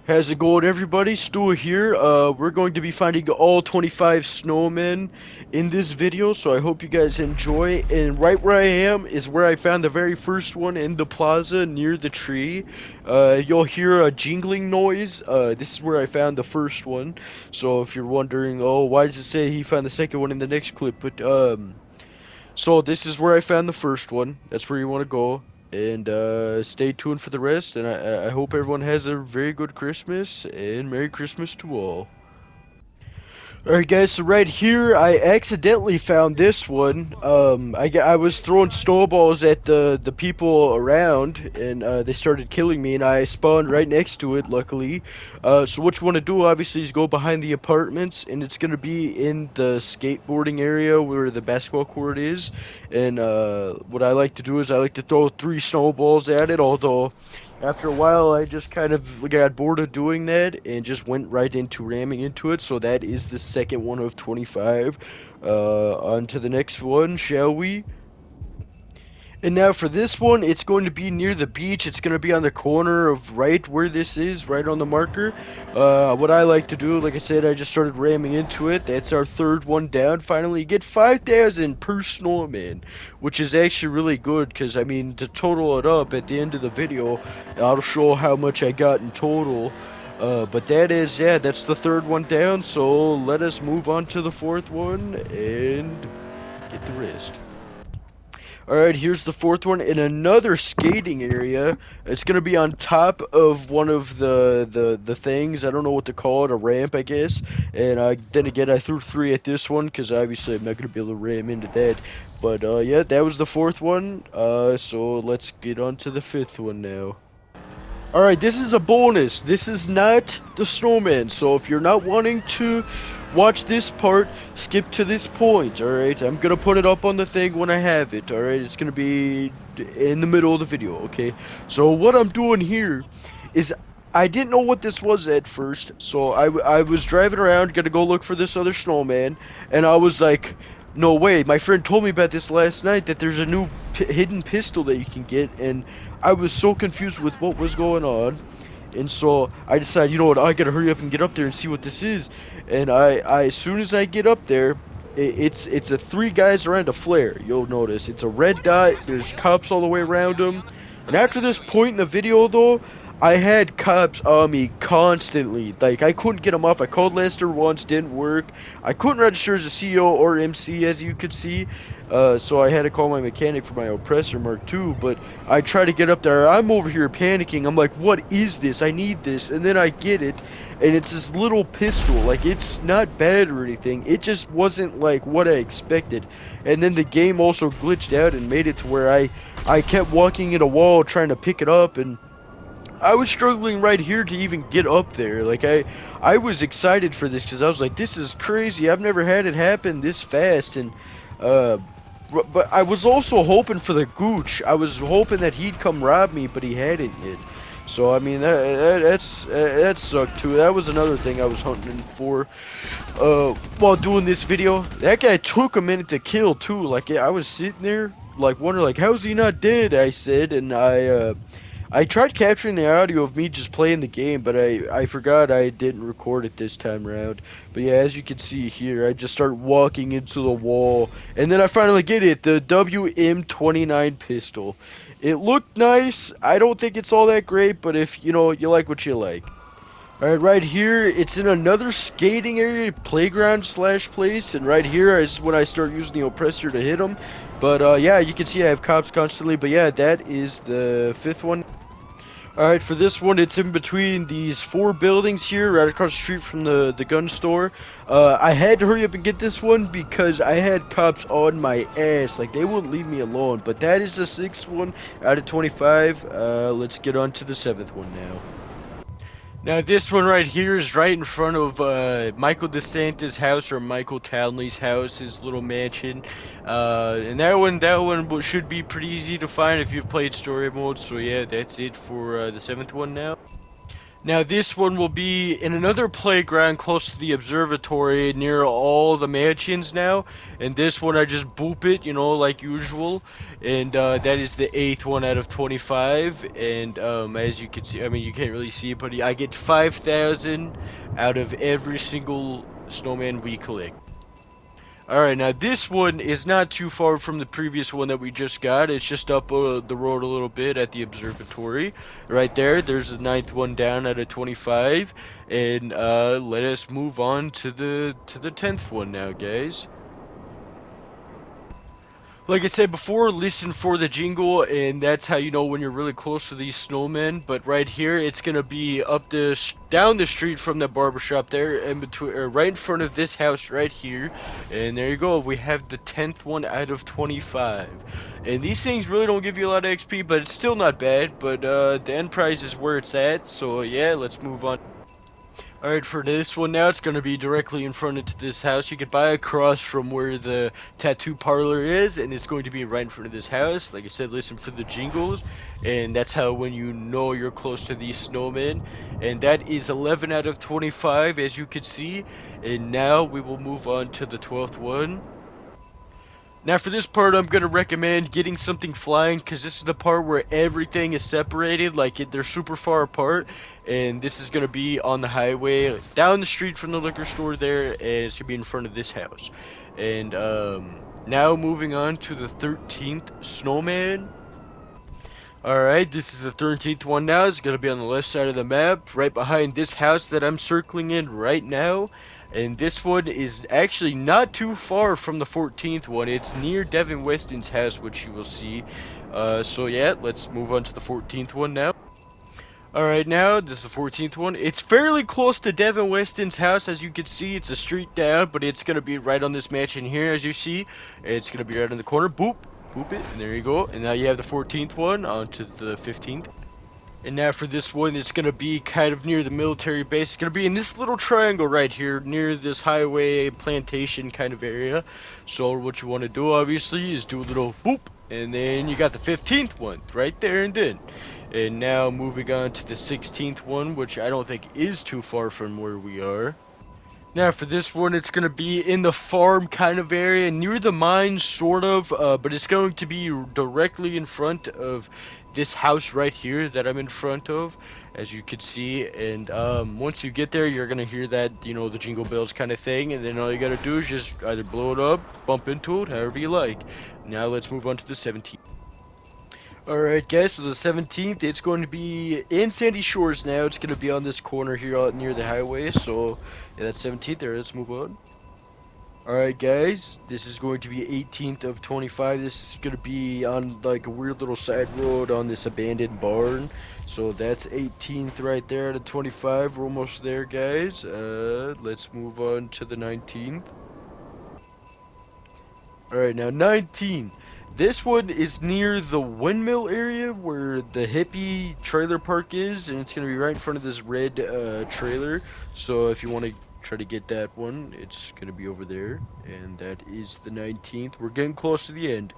How's it going, everybody? Stuart here. We're going to be finding all 25 snowmen in this video, so I hope you guys enjoy. And right where I am is where I found the very first one in the plaza near the tree. You'll hear a jingling noise. This is where I found the first one. So if you're wondering, oh, why does it say he found the second one in the next clip? But so this is where I found the first one. That's where you want to go. And stay tuned for the rest. And I hope everyone has a very good Christmas. And Merry Christmas to all. Alright guys, so right here I accidentally found this one. I was throwing snowballs at the people around, and they started killing me, and I spawned right next to it, luckily. So what you want to do obviously is go behind the apartments, and it's going to be in the skateboarding area where the basketball court is. And what I like to do is I like to throw 3 snowballs at it, although after a while, I just kind of got bored of doing that and just went right into ramming into it. So that is the second one of 25. On to the next one, shall we? And now for this one, it's going to be near the beach. It's going to be on the corner of right where this is, right on the marker. What I like to do, like I said, I just started ramming into it. That's our third one down. Finally, you get 5,000 per snowman, which is actually really good because, I mean, to total it up at the end of the video, I'll show how much I got in total. But that is, yeah, that's the third one down. So let us move on to the fourth one and get the rest. Alright, here's the fourth one in another skating area. It's gonna be on top of one of the things. I don't know what to call it, a ramp, I guess. And then again, I threw 3 at this one because obviously I'm not gonna be able to ram into that. But yeah, that was the fourth one. So let's get on to the fifth one now. Alright, this is a bonus. This is not the snowman. So if you're not wanting to watch this part, skip to this point, alright? I'm gonna put it up on the thing when I have it, alright? It's gonna be in the middle of the video, okay? So what I'm doing here is I didn't know what this was at first. So I was driving around, gonna go look for this other snowman, and I was like, no way, my friend told me about this last night, that there's a new hidden pistol that you can get, and I was so confused with what was going on. And so I decided, you know what, I gotta hurry up and get up there and see what this is. And I as soon as I get up there, it's a 3 guys around a flare. You'll notice it's a red dot. There's cops all the way around them. And after this point in the video, though, I had cops on me constantly. Like, I couldn't get them off. I called Lester once, didn't work. I couldn't register as a CO or MC, as you could see. So I had to call my mechanic for my oppressor Mark II. But I tried to get up there. I'm over here panicking. I'm like, what is this? I need this. And then I get it. And it's this little pistol. Like, it's not bad or anything. It just wasn't, like, what I expected. And then the game also glitched out and made it to where I kept walking in a wall trying to pick it up, and I was struggling right here to even get up there. Like, I was excited for this because I was like, this is crazy. I've never had it happen this fast. And but I was also hoping for the gooch. I was hoping that he'd come rob me, but he hadn't yet. So I mean, that sucked too. That was another thing I was hunting for while doing this video. That guy took a minute to kill too. Like, I was sitting there like wondering, like, how's he not dead? I said, and I tried capturing the audio of me just playing the game, but I forgot I didn't record it this time around. But yeah, as you can see here, I just start walking into the wall, and then I finally get it, the WM-29 pistol. It looked nice. I don't think it's all that great, but if, you know, you like what you like. Alright, right here, it's in another skating area, playground slash place, and right here is when I start using the oppressor to hit them. But yeah, you can see I have cops constantly, but yeah, that is the fifth one. Alright, for this one, it's in between these 4 buildings here, right across the street from the gun store. I had to hurry up and get this one because I had cops on my ass. Like, they wouldn't leave me alone. But that is the 6th one out of 25. Let's get on to the 7th one now. Now, this one right here is right in front of Michael DeSantis' house, or Michael Townley's house, his little mansion. And that one should be pretty easy to find if you've played story mode. So yeah, that's it for the 7th one now. Now this one will be in another playground close to the observatory near all the mansions now. And this one I just boop it, you know, like usual. And that is the 8th one out of 25. And as you can see, I mean you can't really see it, but I get 5,000 out of every single snowman we collect. Alright, now this one is not too far from the previous one that we just got. It's just up the road a little bit at the observatory. Right there, there's the 9th one down out of 25. And let us move on to the 10th one now, guys. Like I said before, listen for the jingle, and that's how you know when you're really close to these snowmen. But right here, it's gonna be down the street from the barbershop there, in between, or right in front of this house right here. And there you go. We have the 10th one out of 25. And these things really don't give you a lot of XP, but it's still not bad. But the end prize is where it's at. So yeah, let's move on. Alright, for this one now, it's going to be directly in front of this house. You could buy across from where the tattoo parlor is, and it's going to be right in front of this house. Like I said, listen for the jingles, and that's how when you know you're close to these snowmen. And that is 11 out of 25, as you can see. And now we will move on to the 12th one. Now for this part, I'm going to recommend getting something flying, because this is the part where everything is separated, like they're super far apart. And this is going to be on the highway, down the street from the liquor store there, and it's going to be in front of this house. And now moving on to the 13th snowman. Alright, this is the 13th one now. It's going to be on the left side of the map, right behind this house that I'm circling in right now. And this one is actually not too far from the 14th one. It's near Devin Weston's house, which you will see. So yeah, let's move on to the 14th one now. Alright, now, this is the 14th one. It's fairly close to Devin Weston's house, as you can see. It's a street down, but it's going to be right on this mansion here, as you see. It's going to be right in the corner. Boop. Boop it, and there you go. And now you have the 14th one, on to the 15th. And now for this one, it's going to be kind of near the military base. It's going to be in this little triangle right here, near this highway plantation kind of area. So what you want to do, obviously, is do a little boop. And then you got the 15th one, right there and then. And now moving on to the 16th one, which I don't think is too far from where we are. Now for this one, it's going to be in the farm kind of area, near the mines sort of, but it's going to be directly in front of this house right here that I'm in front of, as you can see. And once you get there, you're going to hear that, you know, the jingle bells kind of thing, and then all you got to do is just either blow it up, bump into it, however you like. Now let's move on to the 17th. Alright guys, so the 17th, it's going to be in Sandy Shores now. It's going to be on this corner here out near the highway. So, yeah, that's 17th there. Let's move on. Alright guys, this is going to be 18th of 25. This is going to be on like a weird little side road on this abandoned barn. So that's 18th right there at 25. We're almost there, guys. Let's move on to the 19th. Alright, now 19. This one is near the windmill area where the hippie trailer park is, and it's going to be right in front of this red trailer. So if you want to try to get that one, it's going to be over there. And that is the 19th. We're getting close to the end.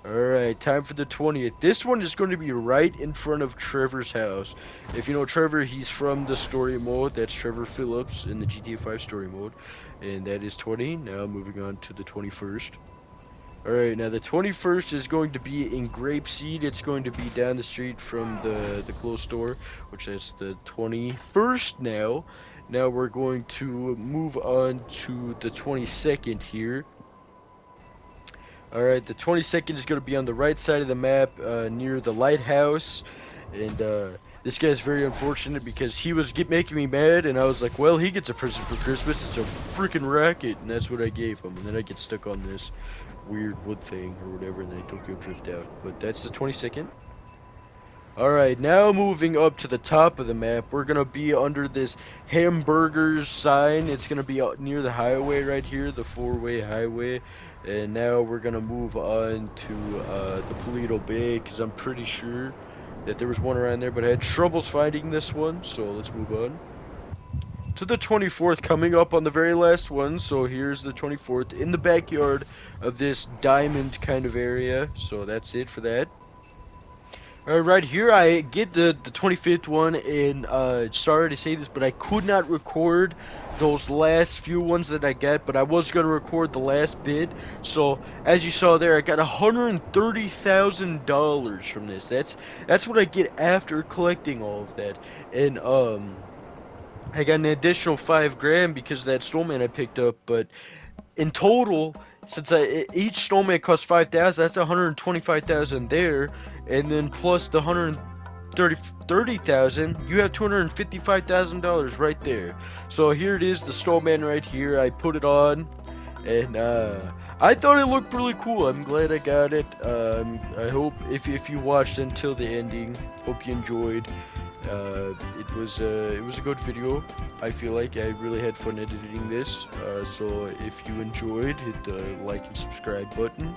Alright, time for the 20th. This one is going to be right in front of Trevor's house. If you know Trevor, he's from the story mode. That's Trevor Phillips in the GTA 5 story mode. And that is 20. Now moving on to the 21st. Alright, now the 21st is going to be in Grapeseed. It's going to be down the street from the clothes store, which is the 21st now. Now we're going to move on to the 22nd here. Alright, the 22nd is going to be on the right side of the map, near the lighthouse. And this guy's very unfortunate because he was making me mad, and I was like, well, he gets a present for Christmas. It's a freaking racket, and that's what I gave him. And then I get stuck on this weird wood thing or whatever, and then Tokyo drift out. But that's the 22nd. Alright, now moving up to the top of the map, we're going to be under this hamburgers sign. It's going to be near the highway right here, the four-way highway. And now we're going to move on to the Polito Bay, because I'm pretty sure that there was one around there, but I had troubles finding this one, so let's move on. To the 24th, coming up on the very last one. So here's the 24th in the backyard of this diamond kind of area. So that's it for that. Right here, I get the 25th one, and sorry to say this, but I could not record those last few ones that I got, but I was gonna record the last bit. So as you saw there, I got $130,000 from this. That's what I get after collecting all of that, and I got an additional 5 grand because of that snowman I picked up, but in total, since each snowman costs 5,000, that's 125,000 there, and then plus the 130,000, you have $255,000 right there. So here it is, the snowman right here. I put it on, and I thought it looked really cool. I'm glad I got it. I hope if you watched until the ending, hope you enjoyed. It was a good video. I feel like I really had fun editing this. So if you enjoyed, hit the like and subscribe button.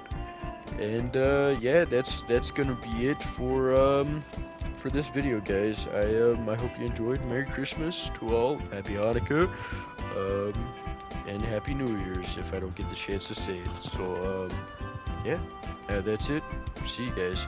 And yeah, that's gonna be it for this video, guys. I hope you enjoyed. Merry Christmas to all. Happy Hanukkah. And Happy New Year's if I don't get the chance to say it. So yeah, that's it. See you guys.